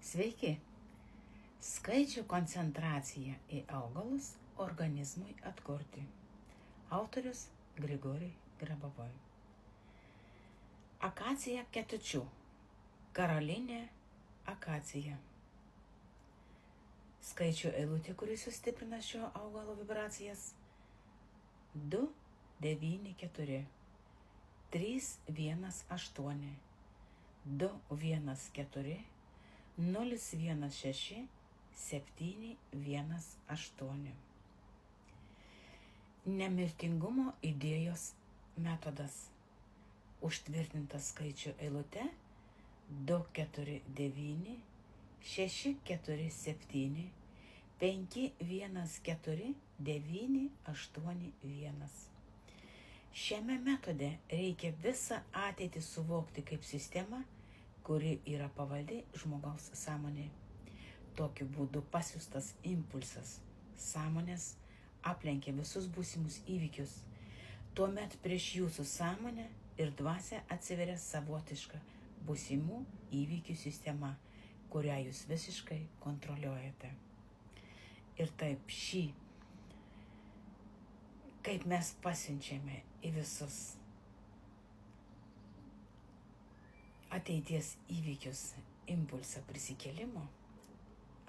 Sveiki! Skaičių koncentracija į augalus organizmui atkurti. Autorius Grigorij Grabovoi. Akacija ketučių. Karolinė akacija. Skaičių eilutė, kuri sustiprina šio augalo vibracijas. 2, 9, 4. 3, 1, 8. 2, 1, 4. 0, 1, 6, 7, 1, 8. Nemirtingumo idėjos metodas. Užtvirtintas skaičių eilute 2, 4, 9, 6, 4, 7, 5, 1, 4, 9, 8, 1. Šiame metode reikia visą ateitį suvokti kaip sistemą, kuri yra pavaldi žmogaus sąmonė. Tokiu būdu pasiųstas impulsas sąmonės aplenkia visus būsimus įvykius. Tuomet prieš jūsų sąmonę ir dvasią atsiveria savotiška būsimų įvykių sistema, kurią jūs visiškai kontroliuojate. Ir taip kaip mes pasiunčiame į visus ateities įvykius impulsą prisikėlimo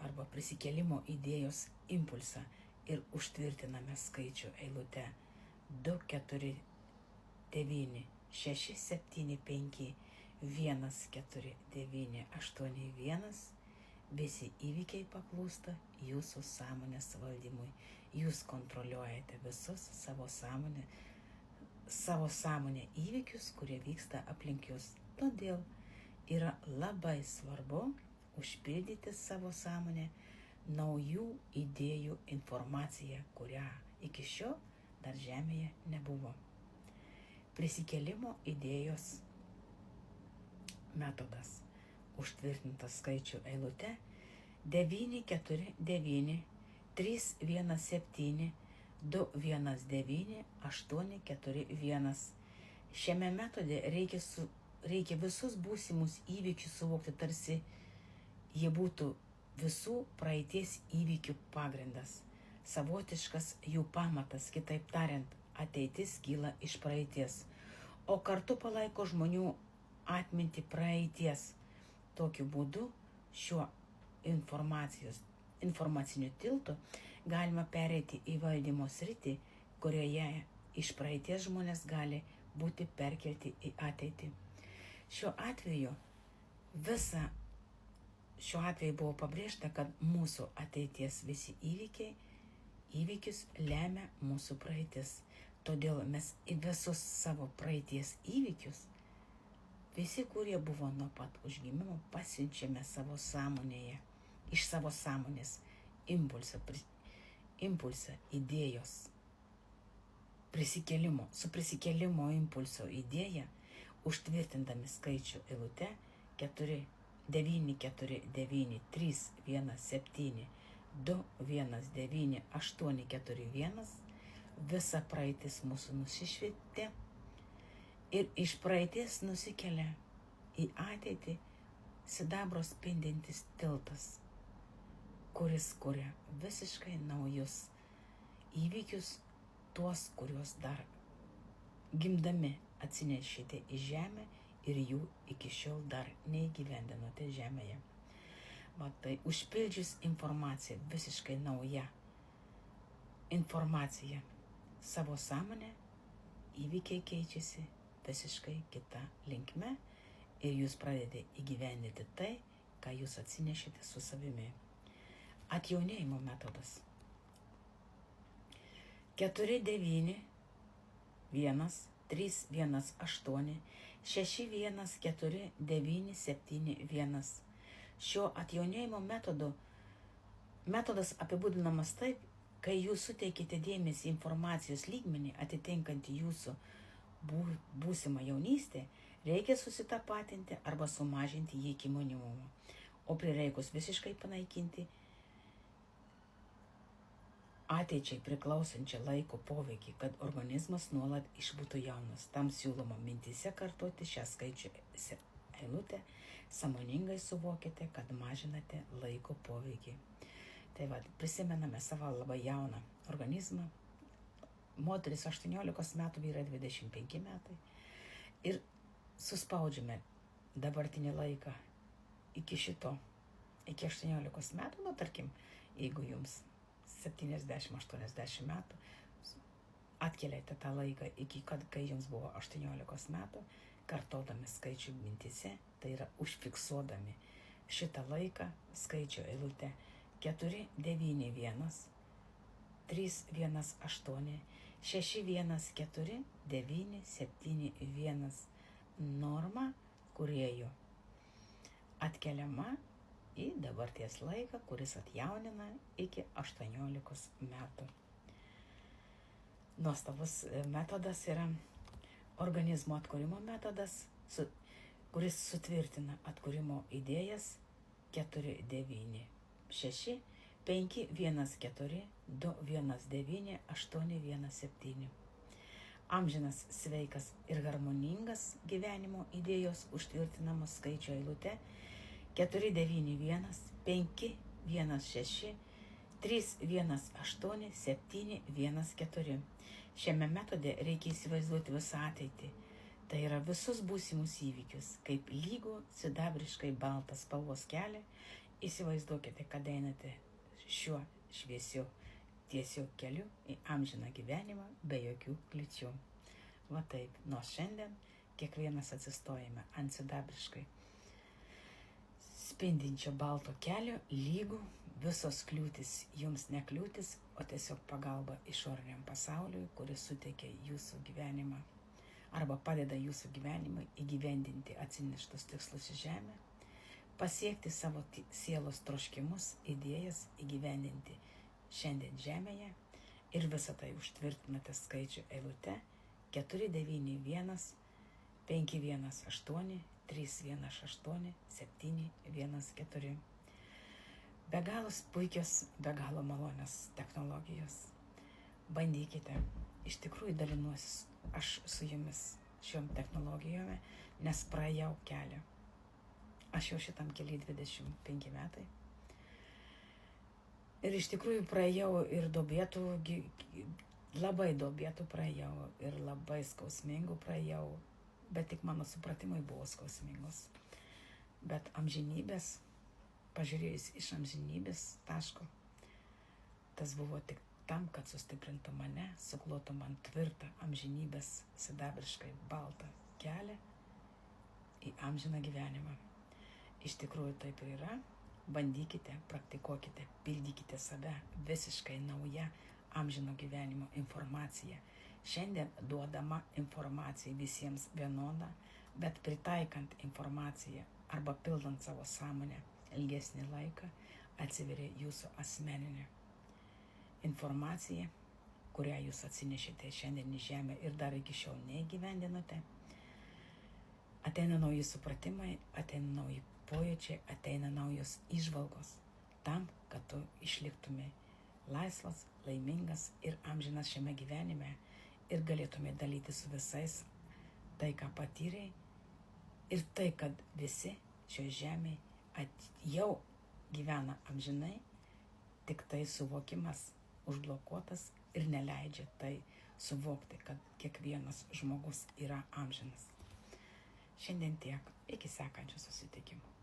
arba prisikėlimo idėjos impulsą ir užtvirtiname skaičių eilute 2, 4, 9, 6, 7, 5, 1, 4, 9, 8, 1, visi įvykiai paklūsta jūsų sąmonės valdymui. Jūs kontroliuojate visus savo sąmonę įvykius, kurie vyksta aplink jūs. Todėl yra labai svarbu užpildyti savo sąmonę naujų idėjų informaciją, kurią iki šiol dar žemėje nebuvo. Prisikėlimo idėjos metodas. Užtvirtintas skaičių eilute 9, 4, 9, 3, 1, 7, 2, 1, 9, 8, 4, 1. Šiame metode reikia visus būsimus įvykius suvokti, tarsi jie būtų visų praeities įvykių pagrindas, savotiškas jų pamatas, kitaip tariant, ateitis kyla iš praeities, o kartu palaiko žmonių atmintį praeities. Tokiu būdu šiuo informaciniu tiltu galima pereiti į valdymo sritį, kurioje iš praeities žmonės gali būti perkelti į ateitį. Šiuo atveju buvo pabrėžta, kad mūsų ateities visi įvykius lemia mūsų praeitis. Todėl mes į visus savo praeities įvykius, visi, kurie buvo nuo pat užgimimo, pasiunčiame savo sąmonėje, iš savo sąmonės impulsą idėjos su prisikėlimo impulso idėja, užtvirtindami skaičių eilute 4, 9, 4, 9, 3, 1, 7, 2, 1, 9, 8, 4, 1, visa praeitis mūsų nusišvietė ir iš praeities nusikelia į ateitį sidabro spindintis tiltas, kuris kuria visiškai naujus įvykius, tuos, kuriuos dar gimdami atsinešite į žemę ir jų iki šiol dar neįgyvendinote žemėje. Tai užpildžius informaciją, visiškai nauja informacija savo sąmonę, įvykiai keičiasi visiškai kita linkme ir jūs pradedate įgyvendinti tai, ką jūs atsinešite su savimi. Atjaunėjimo metodas. 4, 9, 1, 3, 1, 8, 6, 1, 4, 9, 7, 1. Šio atjaunėjimo metodas apibūdinamas taip, kai jūs suteikite dėmesį informacijos lygmenį atitinkantį jūsų būsimą jaunystę, reikia susitapatinti arba sumažinti jį iki minimumo, o prireikus visiškai panaikinti ateičiai priklausančią laiko poveikį, kad organizmas nuolat išbūtų jaunas. Tam siūloma mintyse kartoti šią skaičių eilutę, sąmoningai suvokite, kad mažinate laiko poveikį. Tai va, prisimename savo labai jauną organizmą. Moteris 18 metų, vyrai 25 metai. Ir suspaudžiame dabartinį laiką iki 18 metų, tarkim, jeigu jums 70-80 metų, atkeliate tą laiką iki kai jums buvo 18 metų, kartodami skaičių mintyse, tai yra užfiksuodami šitą laiką, skaičių eilutę 491, 318, 614, 971 norma kūrėjų atkeliama į dabarties laiką, kuris atjaunina iki 18 metų. Nuostabus metodas yra organizmo atkūrimo metodas, kuris sutvirtina atkūrimo idėjas 496 514 219 817. Amžinas, sveikas ir harmoningas gyvenimo idėjos užtvirtinamos skaičių eilute 491 516 318 714. Šiame metode reikia įsivaizduoti visą ateitį. Tai yra visus būsimus įvykius, kaip lygų sidabriškai baltas spalvos kelią. Įsivaizduokite, kad einate šiuo šviesiu tiesiu keliu į amžiną gyvenimą be jokių kliūčių. Va taip, nors šiandien kiekvienas atsistojame ant sidabriškai spindinčio balto kelio, lygų, visos kliūtis jums ne kliūtis, o tiesiog pagalba išoriniam pasauliui, kuris suteikia jūsų gyvenimą arba padeda jūsų gyvenimui įgyvendinti atsineštus tikslus į žemę, pasiekti savo sielos troškimus, idėjas įgyvendinti šiandien žemėje ir visą tai užtvirtinate skaičių eilute 491 518 318 714. Be galo puikios, be galo malonios technologijos. Bandykite, iš tikrųjų dalinuosi aš su jumis šiom technologijome, nes praėjau kelią. Aš jau šitam keliui 25 metai. Ir iš tikrųjų praėjau ir labai duobėtų praėjau, ir labai skausmingų praėjau, bet tik mano supratimai buvo skausmingos. Bet amžinybės, pažiūrėjus iš amžinybės taško, tas buvo tik tam, kad sustiprintų mane, suklotų man tvirtą amžinybės sidabriškai baltą kelią į amžiną gyvenimą. Iš tikrųjų taip ir yra. Bandykite, praktikuokite, pildykite save visiškai nauja amžino gyvenimo informacija. Šiandien duodama informacija visiems vienoda, bet pritaikant informaciją arba pildant savo sąmonę ilgesnį laiką, atsiveria jūsų asmeninė informacija, kurią jūs atsinešite šiandien į žemę ir dar iki šiol neįgyvendinote. Ateina nauji supratimai, ateina nauji pojūčiai, ateina naujos įžvalgos tam, kad tu išliktumai laisvas, laimingas ir amžinas šiame gyvenime ir galėtumai dalyti su visais tai, ką patyrei ir tai, kad visi šioje žemėje jau gyvena amžinai, tik tai suvokimas užblokuotas ir neleidžia tai suvokti, kad kiekvienas žmogus yra amžinas. Šiandien tiek, iki sekančių susitikimų.